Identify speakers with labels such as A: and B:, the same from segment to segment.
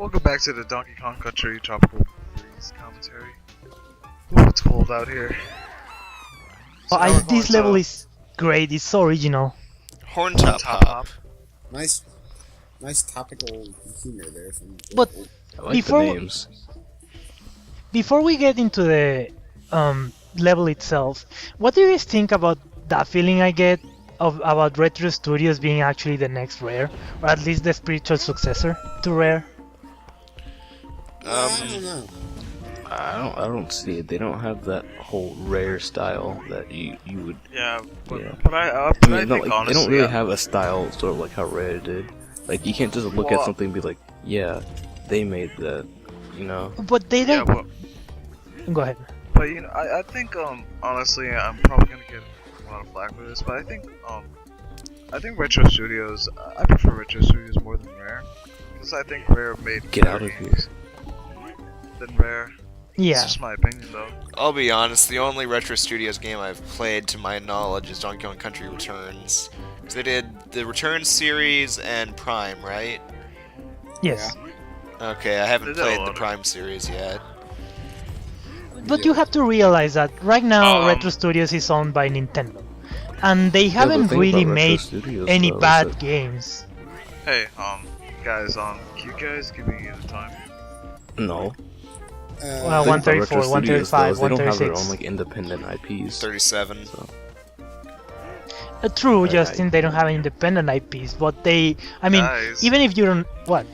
A: Welcome back to the Donkey Kong Country Tropical Freeze commentary. Ooh, it's cold out here. So
B: This level is great. It's so original.
C: Horn top hop.
D: Nice topical humor there from.
B: But
E: I like the names.
B: Before we get into the level itself, what do you guys think about that feeling I get about Retro Studios being actually the next Rare, or at least the spiritual successor to Rare?
D: I don't know.
E: I don't see it. They don't have that whole Rare style that you would.
A: Yeah, but
E: I
A: think
E: like,
A: honestly,
E: they don't really have a style sort of like how Rare did. Like you can't just look at something and be like, yeah, they made that, you know.
B: But they don't.
A: Yeah,
B: Go ahead.
A: but you know, I think honestly, I'm probably gonna get a lot of flack for this, but I think Retro Studios. I prefer Retro Studios more than Rare, because I think Rare made
E: Get
A: better
E: out of
A: games than Rare.
B: Yeah.
A: It's just my opinion, though.
C: I'll be honest, the only Retro Studios game I've played to my knowledge is Donkey Kong Country Returns. 'Cause they did the Returns series and Prime, right?
B: Yes.
C: Okay, I haven't
A: They did a
C: played
A: lot
C: the
A: of-
C: Prime series yet.
B: But you have to realize that right now Retro Studios is owned by Nintendo, and they haven't
E: thing
B: really
E: about Retro
B: made
E: Studios,
B: any
E: though, is
B: bad
E: that-
B: games.
A: Hey, guys, can you guys give me the time?
E: No.
B: Well,
E: The thing about
B: 134,
E: Retro Studios, though,
B: 135,
E: is they don't have their
B: 136.
E: own like independent IPs.
C: 37.
E: So.
B: True,
E: Right.
B: Justin, they don't have independent IPs, but they, I mean,
A: Guys.
B: even if you don't, what?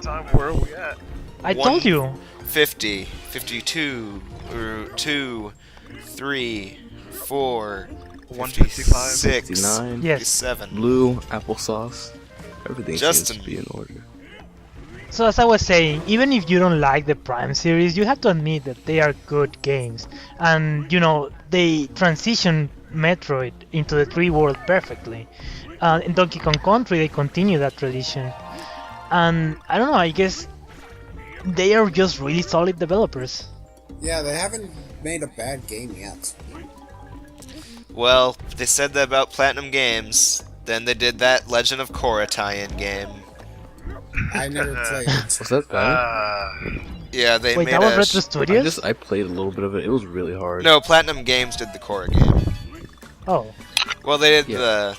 A: Time, where are we at?
B: I told you.
C: 50, 52, 2, 3, 4,
A: 155.
C: 6,
E: 69.
B: Yes.
C: 57.
E: Blue, applesauce, everything
C: Justin.
E: seems to be in order.
B: So as I was saying, even if you don't like the Prime series, you have to admit that they are good games. And, you know, they transition Metroid into the 3D world perfectly. In Donkey Kong Country, they continue that tradition. And, I don't know, I guess they are just really solid developers.
D: Yeah, they haven't made a bad game yet.
C: Well, they said that about Platinum Games. Then they did that Legend of Korra tie-in game.
D: I never played it.
E: Was that bad?
C: Yeah, they
B: Wait,
C: made
B: that was
C: a...
B: Retro Studios?
E: I played a little bit of it. It was really hard.
C: No, Platinum Games did the Korra game.
B: Oh.
C: Well, they did
E: Yeah.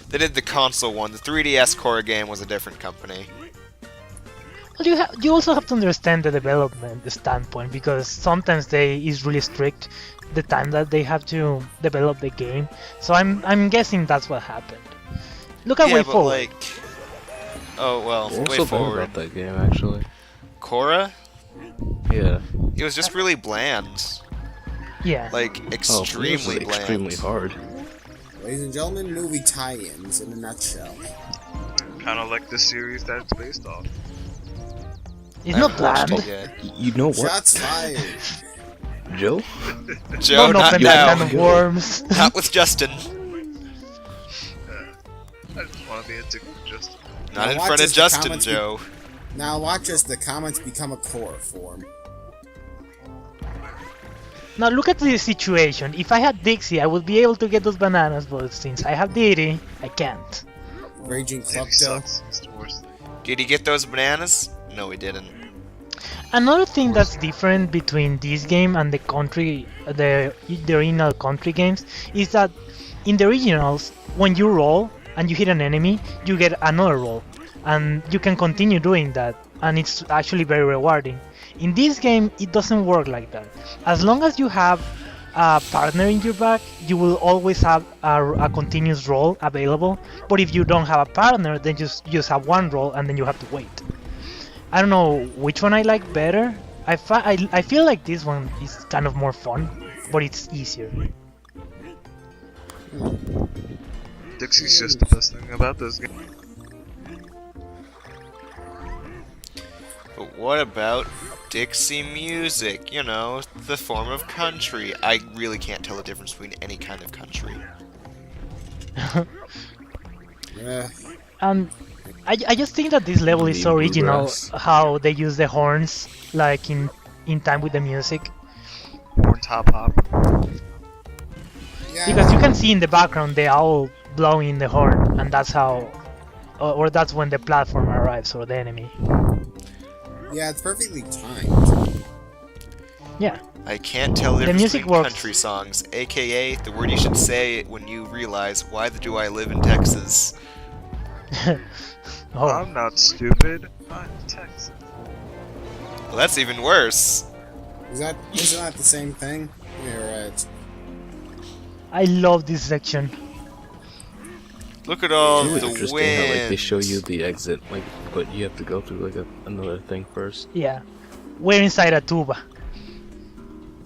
C: They did the console one. The 3DS Korra game was a different company.
B: Well, you also have to understand the development standpoint, because sometimes is really strict the time that they have to develop the game. So I'm guessing that's what happened. Look at
C: Yeah,
B: Way
C: but
B: Forward.
C: like... Oh, well,
E: What's
C: Way
E: so bad
C: Forward.
E: about that game, actually?
C: Korra?
E: Yeah.
C: It was just really bland.
B: Yeah.
C: Like,
E: Oh,
C: extremely
E: it was
C: bland.
E: extremely hard.
D: Ladies and gentlemen, movie tie-ins in a nutshell.
A: Kind of like the series that it's based off.
B: It's
C: I
B: not
C: haven't watched
B: bland.
C: it yet.
E: You know what,
D: Shots fired.
E: Joe?
C: Joe,
B: Don't
C: not
B: open
C: now.
B: that can of worms.
C: Not with Justin.
A: I just want to be a dick with Justin.
C: Not
D: Now
C: in
D: watch
C: front of
D: as the
C: Justin,
D: comments
C: Joe.
D: Now watch as the comments become a core form.
B: Now look at the situation. If I had Dixie, I would be able to get those bananas, but since I have Diddy, I can't.
D: Raging
A: He
D: Klepto.
A: sucks. It's the worst thing.
C: Did he get those bananas? No, he didn't.
B: Another thing that's different between this game and the original country games is that in the originals, when you roll and you hit an enemy, you get another roll, and you can continue doing that, and it's actually very rewarding. In this game, it doesn't work like that. As long as you have a partner in your back, you will always have a continuous roll available. But if you don't have a partner, then just have one roll, and then you have to wait. I don't know which one I like better. I feel like this one is kind of more fun, but it's easier.
A: Dixie's just the best thing about this game.
C: But what about Dixie music? You know, the form of country. I really can't tell the difference between any kind of country.
B: And I just think that this level is so original,
E: Bluegrass.
B: how they use the horns like in time with the music.
A: Horn top hop.
D: Yeah,
B: Because you can see in the background the owl blowing in the horn, and that's how or that's when the platform arrives or the enemy.
D: Yeah, it's perfectly timed.
B: Yeah.
C: I can't tell the
B: The
C: difference
B: music
C: between
B: works.
C: country songs, aka the word you should say when you realize why do I live in Texas.
B: Oh,
A: I'm not stupid. I'm Texas.
C: Well, that's even worse.
D: Isn't that the same thing? You're right.
B: I love this section.
C: Look at all
E: It's really
C: the
E: interesting how like they
C: wind.
E: show you the exit, like, but you have to go through like another thing first.
B: Yeah. We're inside a tuba.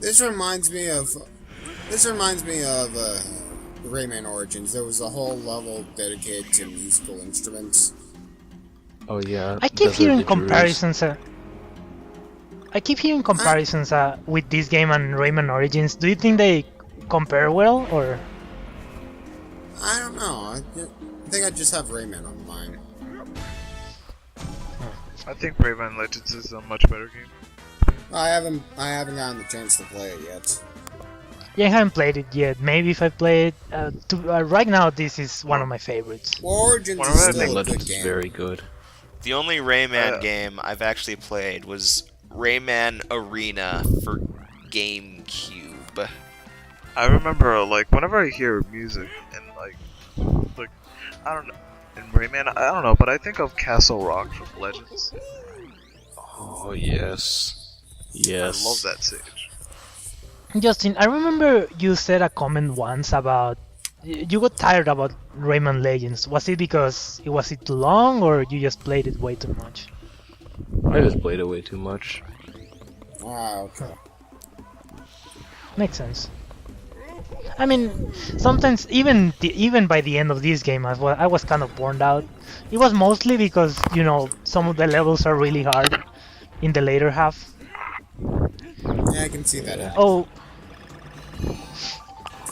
D: This reminds me of Rayman Origins. There was a whole level dedicated to musical instruments.
E: Oh yeah.
B: I keep
E: Desert
B: hearing
E: Didgeridoo.
B: comparisons. With this game and Rayman Origins. Do you think they compare well, or?
D: I don't know. I think I just have Rayman on mine.
A: I think Rayman Legends is a much better game.
D: I haven't gotten the chance to play it yet.
B: Yeah, I haven't played it yet. Maybe if I play it. Right now, this is one of my favorites.
D: Well, Origins
A: One
D: is
A: of
D: still a good
E: Legends is
D: game.
E: very good.
C: The only Rayman game I've actually played was Rayman Arena for GameCube.
A: I remember, like, whenever I hear music and like, I don't know, in Rayman, I don't know, but I think of Castle Rock from Legends.
E: Oh yes. Yes.
A: I love that stage.
B: Justin, I remember you said a comment once about you got tired about Rayman Legends. Was it because it was too long, or you just played it way too much?
E: I just played it way too much.
D: Ah, okay.
B: Makes sense. I mean, sometimes even by the end of this game, I was kind of burned out. It was mostly because some of the levels are really hard in the later half.
D: Yeah, I can see that.
B: Oh,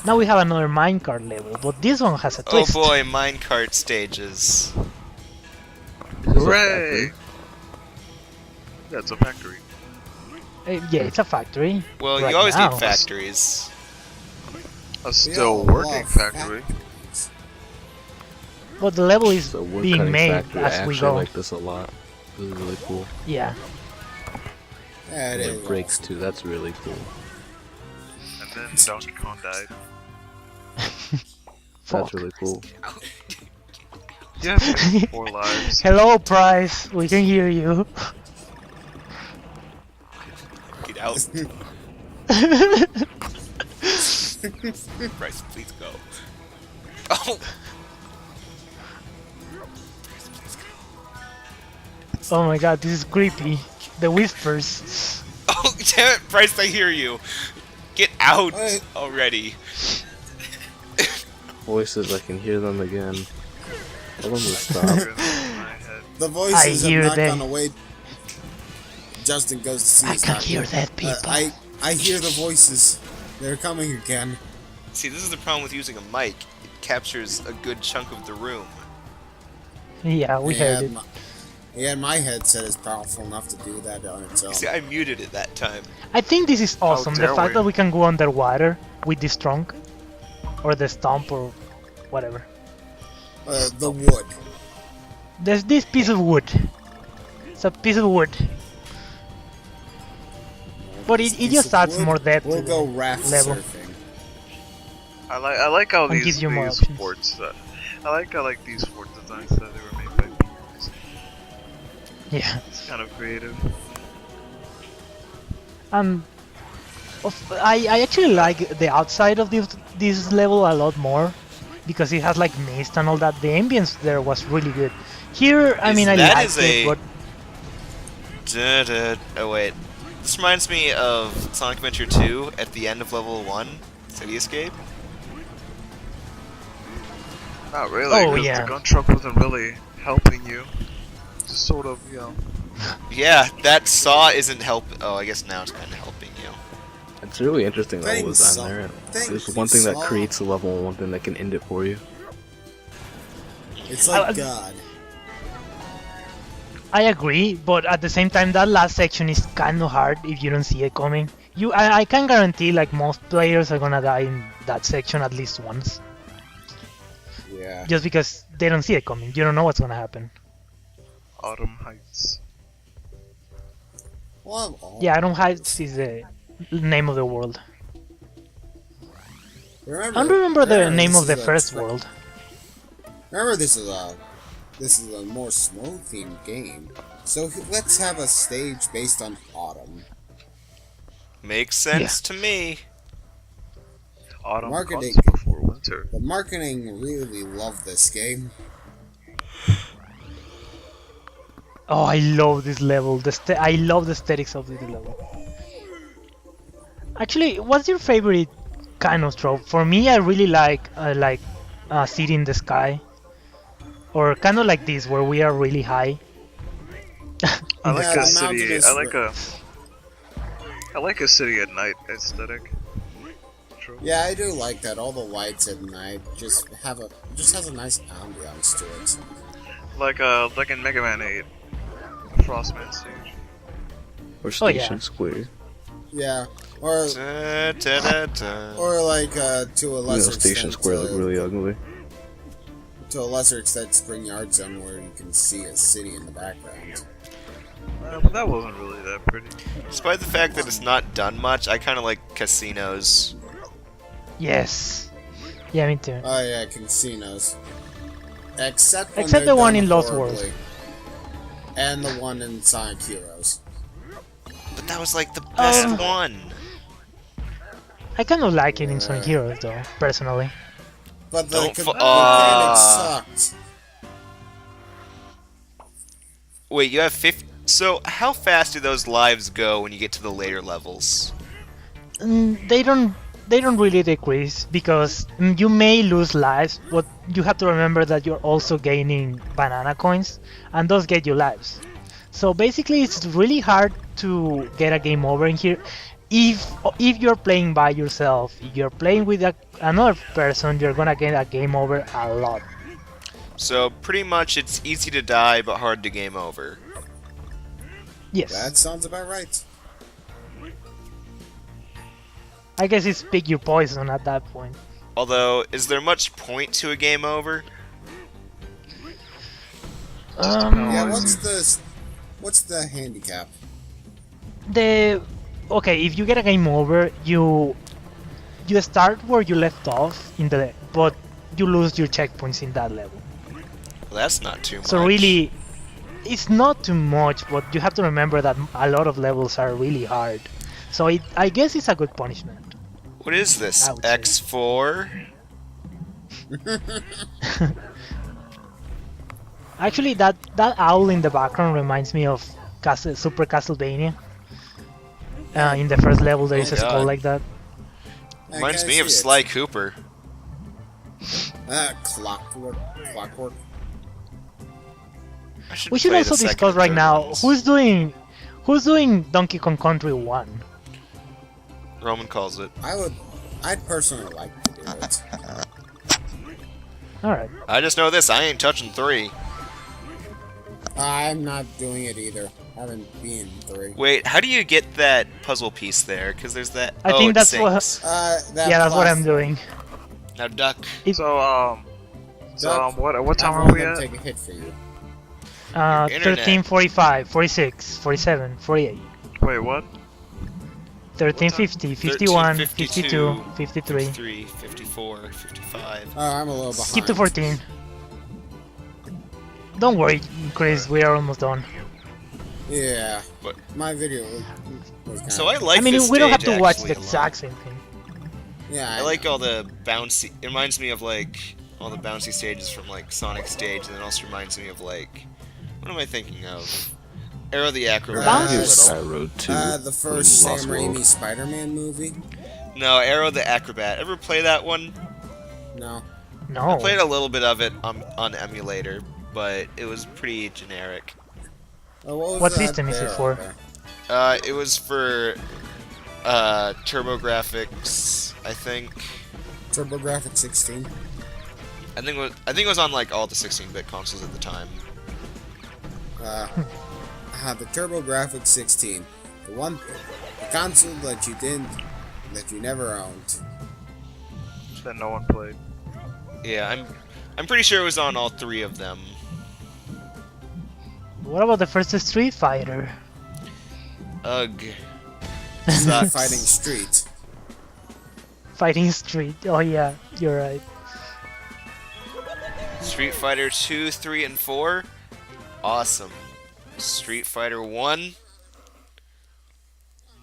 B: now we have another minecart level, but this one has a
C: Oh
B: twist.
C: boy, minecart stages.
E: This is a
A: Hooray! Yeah, it's a factory.
B: Yeah, it's a factory.
C: Well,
B: right
C: you always
B: now.
C: need factories.
A: A
D: We
A: still
D: all
A: working
D: love
A: factory.
D: factories.
B: But the level is
E: So wood
B: being
E: cutting
B: made
E: factory. I
B: as we
E: actually
B: go.
E: like this a lot. This is really cool.
B: Yeah.
D: Yeah, it
E: And
D: is.
E: it breaks too. That's really cool.
A: And then Donkey Kong died.
B: Fuck.
E: That's really cool.
A: You have 4 lives.
B: Hello, Price. We can hear you.
C: Get out. Bryce, please go. Oh!
B: Oh my god, this is creepy. The whispers.
C: Oh, damn it, Bryce, I hear you. Get out
D: Hey.
C: already.
E: Voices, I can hear them again. Tell them to stop.
A: In my head.
D: The voices
B: I hear
D: have not
B: them.
D: gone away. Justin goes to see
B: I
D: his
B: can
D: doctor.
B: hear dead people.
D: I hear the voices. They're coming again.
C: See, this is the problem with using a mic. It captures a good chunk of the room.
B: Yeah, we heard it.
D: My headset is powerful enough to do that on its own.
C: See, I muted it that time.
B: I think this is awesome. The
A: dare
B: fact
A: we.
B: that we can go underwater with this trunk. Or the stump or whatever.
D: The wood.
B: There's this piece of wood. It's a piece of wood. But it
D: Piece
B: just
D: of
B: adds
D: wood.
B: more depth
D: We'll
B: to
D: go
B: the
D: raft
B: level.
D: surfing.
A: I like how
B: And
A: these
B: gives you more
A: these
B: options.
A: forts. I like these fort designs that they were made by people.
B: Yeah.
A: It's kind of creative.
B: I actually like the outside of this level a lot more because it has like mist and all that. The ambience there was really good. Here, I mean, I
C: That
B: liked
C: is
B: it,
C: a-
B: but
C: Oh wait. This reminds me of Sonic Adventure 2 at the end of level 1, City Escape.
A: Not really,
B: Oh,
A: because
B: yeah.
A: the gun truck wasn't really helping you. Just sort of,
C: Yeah, that saw isn't help. Oh, I guess now it's kind of helping you.
E: It's really interesting that
D: Thanks,
E: was on
D: Saul.
E: there.
D: Thank
E: There's
D: you,
E: one thing that
D: Saul.
E: creates a level and one thing that can end it for you.
D: It's like
B: I-
D: God.
B: I agree. But at the same time, that last section is kind of hard if you don't see it coming. I can guarantee like most players are gonna die in that section at least once.
D: Yeah.
B: just because they don't see it coming. You don't know what's gonna happen.
A: Autumn Heights.
D: Well,
B: Yeah, Iron Heights is the name of the world. I don't remember the name of the first world.
D: Remember, this is a more snow themed game. So let's have a stage based on autumn.
C: Makes sense to me.
A: Autumn
D: Marketing.
A: comes before winter.
D: The marketing really loved this game.
B: Oh, I love this level. I love the aesthetics of this level. Actually, what's your favorite kind of trope? For me, I really like City in the Sky, or kind of like this, where we are really high.
A: I like
D: Yeah,
A: a
D: the
A: city.
D: mountainous
A: I like a city at night aesthetic. True.
D: Yeah, I do like that. All the lights at night just has a nice ambiance to it.
A: Like in Mega Man 8, Frostman stage.
E: Or
B: Oh, yeah.
E: Station Square.
D: Yeah, or
C: Da, da, da, da.
D: or like to a
E: You know,
D: lesser
E: Station
D: extent,
E: Square look really ugly.
D: to a lesser extent, Spring Yard Zone, where you can see a city in the background.
A: But that wasn't really that pretty.
C: Despite the fact that it's not done much, I kind of like casinos.
B: Yes. Yeah, me too.
D: Oh yeah, casinos. Except
B: Except
D: they're
B: the one
D: done
B: in Lost
D: horribly.
B: World.
D: And the one in Sonic Heroes.
C: But that was like the best
B: Um,
C: one.
B: I kind of like it in Sonic Heroes, though, personally.
D: But the
C: Don't fu-
D: mechanics sucked.
C: Wait, you have 50. So, how fast do those lives go when you get to the later levels?
B: They don't really decrease because you may lose lives, but you have to remember that you're also gaining banana coins, and those get you lives. So basically, it's really hard to get a game over in here. If you're playing by yourself, if you're playing with another person, you're gonna get a game over a lot.
C: So, pretty much it's easy to die, but hard to game over.
B: Yes,
D: That sounds about right.
B: I guess it's pick your poison at that point.
C: Although, is there much point to a game over?
D: Yeah,
A: Oh,
D: what's the handicap?
B: Okay, if you get a game over, you start where you left off but you lose your checkpoints in that level.
C: Well, that's not too much.
B: So really, it's not too much, but you have to remember that a lot of levels are really hard. So I guess it's a good punishment.
C: What is this?
B: I would say.
C: X4?
B: Actually, that owl in the background reminds me of Super Castlevania. In the first level, there is a skull
C: God.
B: like that.
C: Reminds
D: I
C: me of
D: see it.
C: Sly Cooper.
D: Clockwork.
B: We should
C: play
B: also
C: the second
B: discuss
C: and
B: right
C: third
B: now
C: ones.
B: who's doing Donkey Kong Country 1.
C: Roman calls it.
D: I'd personally like to do it.
B: All right.
C: I just know this, I ain't touching 3.
D: I'm not doing it either. I haven't been 3.
C: Wait, how do you get that puzzle piece there? Because there's that.
B: I
C: oh,
B: think
C: it
B: that's
C: sinks.
B: Yeah, that's what I'm doing.
C: Now duck.
A: What time
D: I'm
A: are we
D: gonna
A: at?
D: take a hit for you.
C: Internet.
B: 13, 45, 46, 47, 48,
A: Wait, what?
B: 13, 50, 51,
C: 13,
B: 52, 53.
C: 53, 54, 55.
D: Oh, I'm a little behind.
B: Skip to 14. Don't worry, Chris, we are almost done.
D: Yeah.
C: What?
D: My video was kind
C: So I like
B: I mean,
C: this
B: we don't have
C: stage
B: to watch the
C: actually a lot.
B: exact same thing.
D: Yeah,
C: I like all the bouncy. It reminds me of like all the bouncy stages from like Sonic Stage, and it also reminds me of like what am I thinking of? Arrow the Acrobat.
D: Bouncy
C: a
D: is-
C: little.
E: Sky Road 2.
D: the first
E: from Lost
D: Sam
E: World.
D: Raimi Spider-Man movie.
C: No, Arrow the Acrobat. Ever play that one?
D: No.
B: No.
C: I played a little bit of it on emulator, but it was pretty generic.
D: Oh, what was
B: What
D: that
B: system is it
D: there?
B: for?
C: It was for TurboGrafx, I think.
D: TurboGrafx 16.
C: I think it was on like all the 16-bit consoles at the time.
D: The TurboGrafx 16. The console that you never owned.
A: That no one played.
C: Yeah, I'm pretty sure it was on all 3 of them.
B: What about the first Street Fighter?
C: Ugh.
D: Fighting
C: Sucks.
D: Street.
B: Fighting Street. Oh yeah, you're right.
C: Street Fighter 2, 3, and 4. Awesome. Street Fighter 1.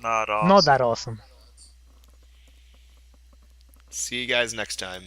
A: Not awesome.
B: Not that awesome.
C: See you guys next time.